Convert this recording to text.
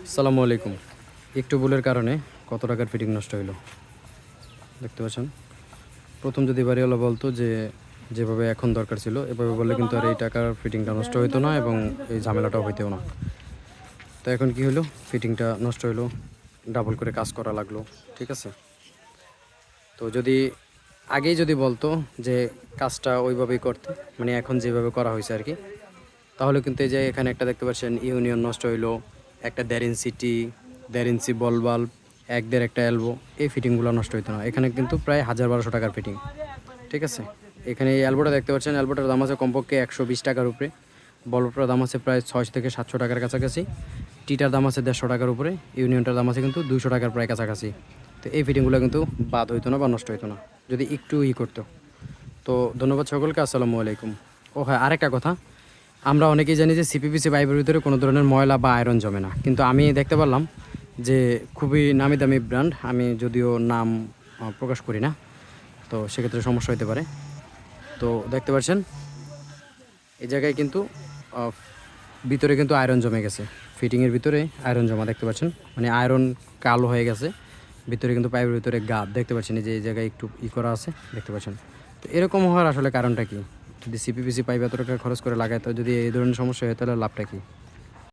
আসসালামু আলাইকুম। একটু ভুলের কারণে কত টাকার ফিটিং নষ্ট হইলো দেখতে পাচ্ছেন। প্রথম যদি বাড়িওয়ালা বলতো যে যেভাবে এখন দরকার ছিল এভাবে বললে কিন্তু আর এই টাকার ফিটিংটা নষ্ট হইতো না এবং এই ঝামেলাটাও হইতেও না। তো এখন কি হলো, ফিটিংটা নষ্ট হইলো, ডাবল করে কাজ করা লাগলো। ঠিক আছে, তো যদি আগেই যদি বলতো যে কাজটা ওইভাবেই করতে, মানে এখন যেভাবে করা হয়েছে আর কি, তাহলে কিন্তু এই যে এখানে একটা দেখতে পাচ্ছেন ইউনিয়ন নষ্ট হইলো, একটা 1.5 ইঞ্চি টি, 1.5 ইঞ্চি বল বাল্ব, এক দেড় একটা এলবো, এই ফিটিংগুলো নষ্ট হইতো না। এখানে কিন্তু প্রায় 1000-1200 টাকার ফিটিং। ঠিক আছে, এখানে এই এলবোটা দেখতে পাচ্ছেন, এলবোটার দাম আছে কমপক্ষে 120 টাকার উপরে, বল্বটার দাম আছে প্রায় 600 থেকে 700 টাকার কাছাকাছি, টিটার দাম আছে 150 টাকার উপরে, ইউনিয়নটার দাম আছে কিন্তু 200 টাকার প্রায় কাছাকাছি। তো এই ফিটিংগুলো কিন্তু বাদ হইতো না বা নষ্ট হইতো না যদি একটু করতো। তো ধন্যবাদ সকলকে, আসসালামু আলাইকুম। ও হ্যাঁ, আরেকটা কথা, আমরা অনেকেই জানি যে সিপিপিসি পাইপের ভিতরে কোনো ধরনের ময়লা বা আয়রন জমে না, কিন্তু আমি দেখতে পারলাম যে খুবই নামি দামি ব্র্যান্ড, আমি যদিও নাম প্রকাশ করি না, তো সেক্ষেত্রে সমস্যা হতে পারে। তো দেখতে পাচ্ছেন এই জায়গায় কিন্তু ভিতরে কিন্তু আয়রন জমে গেছে, ফিটিংয়ের ভিতরে আয়রন জমা দেখতে পাচ্ছেন, মানে আয়রন কালো হয়ে গেছে ভিতরে, কিন্তু পাইপের ভিতরে গাদ দেখতে পাচ্ছেন, এই যে এই জায়গায় একটু করা আছে দেখতে পাচ্ছেন। তো এরকম হওয়ার আসলে কারণটা কি? যদি সিপিপিসি পাইপ এত টাকা খরচ করে লাগায়, তো যদি এই ধরনের সমস্যা হয় তাহলে লাভটা কি?